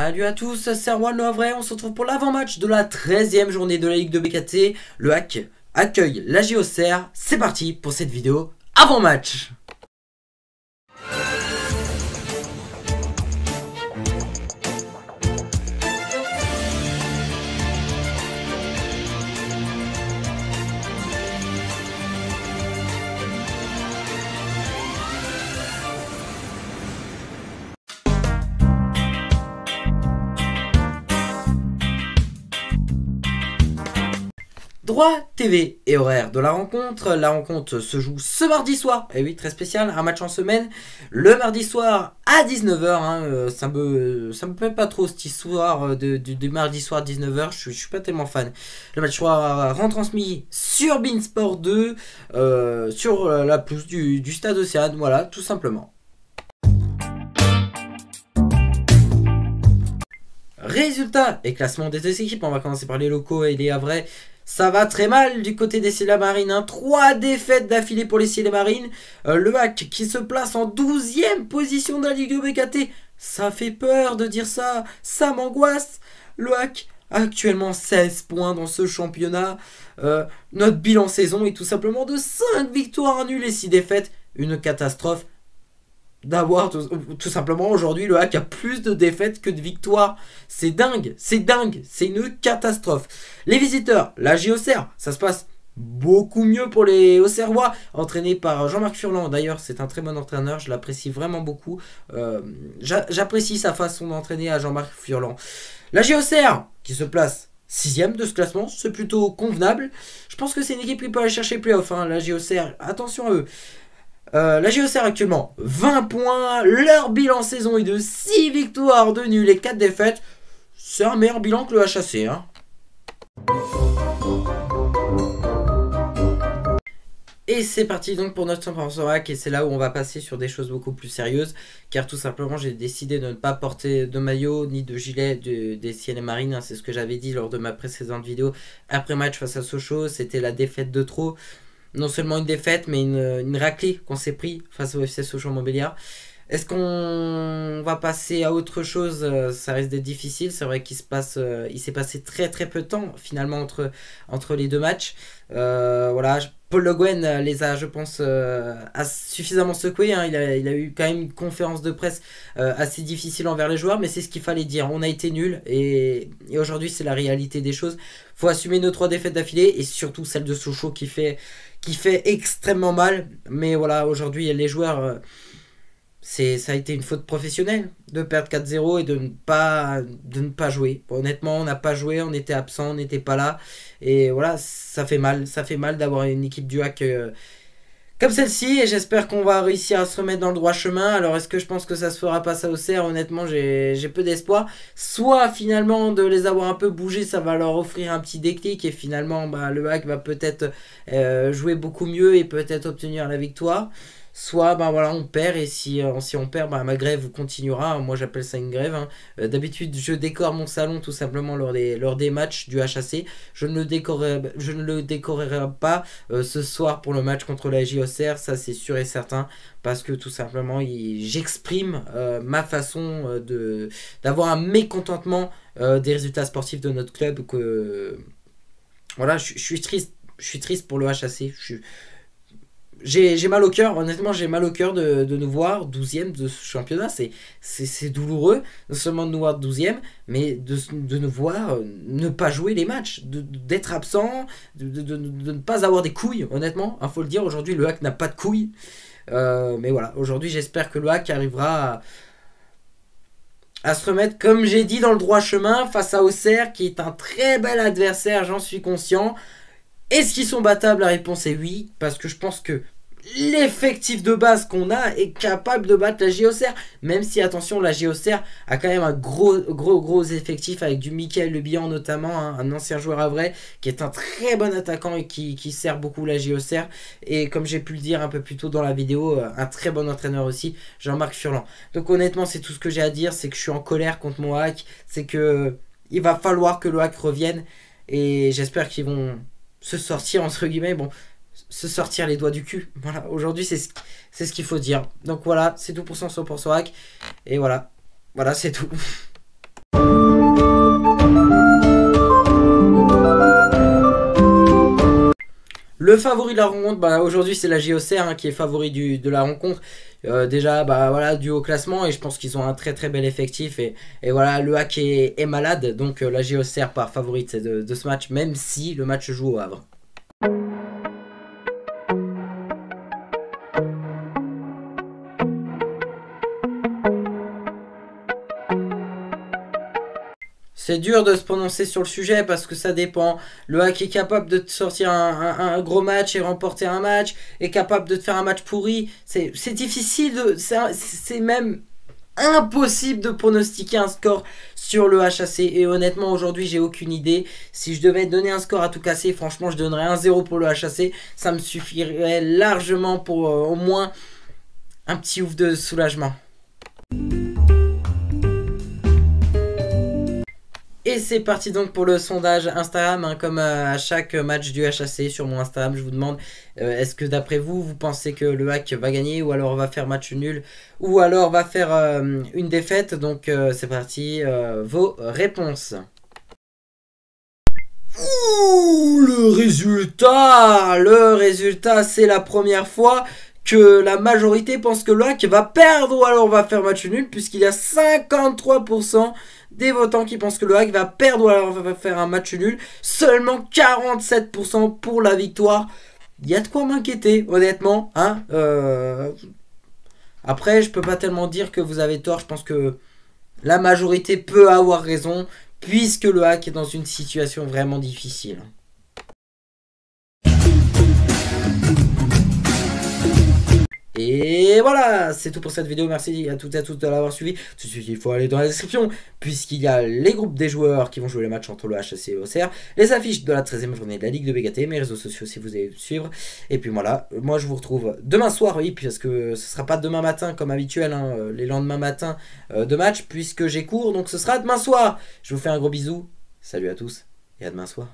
Salut à tous, c'est Erwan le Havrais, on se retrouve pour l'avant-match de la 13e journée de la Ligue de BKT. Le HAC accueille la JOCR, c'est parti pour cette vidéo avant-match. Droit TV et horaire de la rencontre. La rencontre se joue ce mardi soir. Et oui, très spécial, un match en semaine. Le mardi soir à 19h. Ça me plaît pas trop cette histoire du mardi soir à 19h. Je suis pas tellement fan. Le match sera retransmis sur Beansport 2, sur la pelouse du Stade Océane. Voilà, tout simplement. Résultats et classement des deux équipes. On va commencer par les locaux et les Havrais. Ça va très mal du côté des Ciel Marines, hein. 3 défaites d'affilée pour les Ciel Marines. Le HAC qui se place en 12e position de la Ligue de BKT. Ça fait peur de dire ça, ça m'angoisse. Le HAC a actuellement 16 points dans ce championnat. Notre bilan saison est tout simplement de 5 victoires, 1 nul et 6 défaites. Une catastrophe. D'avoir tout simplement aujourd'hui le HAC a plus de défaites que de victoires. C'est dingue, c'est une catastrophe. Les visiteurs, la JOCR, ça se passe beaucoup mieux pour les Auxerrois, entraînés par Jean-Marc Furlan. D'ailleurs, c'est un très bon entraîneur, je l'apprécie vraiment beaucoup. J'apprécie sa façon d'entraîner à Jean-Marc Furlan. La JOCR qui se place 6ème de ce classement, c'est plutôt convenable. Je pense que c'est une équipe qui peut aller chercher les playoffs, hein. La JOCR, attention à eux. La JOCR actuellement 20 points, leur bilan saison est de 6 victoires, 2 nuls et 4 défaites. C'est un meilleur bilan que le HAC, hein. Et c'est parti donc pour notre championnat HAC, et c'est là où on va passer sur des choses beaucoup plus sérieuses, car tout simplement j'ai décidé de ne pas porter de maillot ni de gilet des Ciel Marines, hein. C'est ce que j'avais dit lors de ma précédente vidéo après match face à Sochaux, c'était la défaite de trop. Non seulement une défaite, mais une raclée qu'on s'est pris face au FC Sochaux-Montbéliard. Est-ce qu'on va passer à autre chose? Ça risque d'être difficile. C'est vrai qu'il s'est passé très peu de temps finalement entre les deux matchs. Voilà, Paul Le Guen les a, je pense, a suffisamment secoués, hein. Il a eu quand même une conférence de presse assez difficile envers les joueurs, mais c'est ce qu'il fallait dire. On a été nuls et aujourd'hui c'est la réalité des choses. Faut assumer nos 3 défaites d'affilée et surtout celle de Sochaux qui fait extrêmement mal. Mais voilà, aujourd'hui les joueurs, ça a été une faute professionnelle de perdre 4-0 et de ne pas jouer. Honnêtement, on n'a pas joué, on était absent, on n'était pas là. Et voilà, ça fait mal d'avoir une équipe du HAC comme celle-ci. Et j'espère qu'on va réussir à se remettre dans le droit chemin. Alors est-ce que je pense que ça se fera pas ça au CR? Honnêtement, j'ai peu d'espoir. Soit finalement de les avoir un peu bougés, ça va leur offrir un petit déclic. Et finalement, le HAC va peut-être jouer beaucoup mieux et peut-être obtenir la victoire. Soit voilà, on perd, et si on perd, ma grève continuera. Moi j'appelle ça une grève, hein. D'habitude je décore mon salon tout simplement lors des matchs du HAC. Je ne le décorerai pas ce soir pour le match contre la JOCR, ça c'est sûr et certain, parce que tout simplement j'exprime ma façon d'avoir un mécontentement des résultats sportifs de notre club. Voilà, je suis triste pour le HAC. J'ai mal au cœur, honnêtement j'ai mal au cœur de nous voir 12ème de ce championnat. C'est douloureux, non seulement de nous voir 12ème, mais de nous voir ne pas jouer les matchs, d'être absent, de ne pas avoir des couilles, honnêtement. Il faut le dire, aujourd'hui le HAC n'a pas de couilles. Mais voilà, aujourd'hui j'espère que le HAC arrivera à se remettre, comme j'ai dit, dans le droit chemin face à Auxerre, qui est un très bel adversaire, j'en suis conscient. Est-ce qu'ils sont battables? La réponse est oui, parce que je pense que l'effectif de base qu'on a est capable de battre la JOCR, même si attention, la JOCR a quand même un gros effectif avec du Mickaël Le Bihan notamment, hein, un ancien joueur havrais qui est un très bon attaquant et qui sert beaucoup la JOCR, et comme j'ai pu le dire un peu plus tôt dans la vidéo, un très bon entraîneur aussi, Jean-Marc Furlan. Donc honnêtement c'est tout ce que j'ai à dire, c'est que je suis en colère contre mon HAC, c'est que il va falloir que le HAC revienne, et j'espère qu'ils vont se sortir, entre guillemets, se sortir les doigts du cul. Voilà, aujourd'hui c'est ce qu'il faut dire. Donc voilà, c'est tout pour 100% HAC. Et voilà, c'est tout. Le favori de la rencontre, bah, aujourd'hui c'est la JOCR hein, qui est favori de la rencontre. Déjà, bah voilà, dû au classement, et je pense qu'ils ont un très très bel effectif. Et voilà, le hack est malade, donc la JOCR part favorite de ce match, même si le match se joue au Havre. C'est dur de se prononcer sur le sujet parce que ça dépend. Le hack est capable de te sortir un gros match et remporter un match, est capable de te faire un match pourri. C'est difficile, c'est même impossible de pronostiquer un score sur le HAC. Et honnêtement, aujourd'hui, j'ai aucune idée. Si je devais donner un score à tout casser, franchement, je donnerais 1-0 pour le HAC. Ça me suffirait largement pour au moins un petit ouf de soulagement. Et c'est parti donc pour le sondage Instagram, hein, comme à chaque match du HAC sur mon Instagram, je vous demande est-ce que d'après vous, vous pensez que le hack va gagner ou alors va faire match nul ou alors va faire une défaite. Donc c'est parti, vos réponses. Ouh, le résultat c'est la première fois que la majorité pense que le hack va perdre ou alors va faire match nul, puisqu'il y a 53% des votants qui pensent que le hack va perdre ou alors va faire un match nul. Seulement 47% pour la victoire. Il y a de quoi m'inquiéter, honnêtement. Hein Après, je peux pas tellement dire que vous avez tort. Je pense que la majorité peut avoir raison, puisque le hack est dans une situation vraiment difficile. Et voilà, c'est tout pour cette vidéo. Merci à toutes et à tous de l'avoir suivi. Tout de suite, il faut aller dans la description, puisqu'il y a les groupes des joueurs qui vont jouer les matchs entre le HAC et l'OCR, les affiches de la 13e journée de la Ligue de BGT, mes réseaux sociaux si vous allez me suivre. Et puis voilà, moi je vous retrouve demain soir, oui, puisque ce sera pas demain matin comme habituel, hein, les lendemains matins de match, puisque j'ai cours, donc ce sera demain soir. Je vous fais un gros bisou, salut à tous, et à demain soir.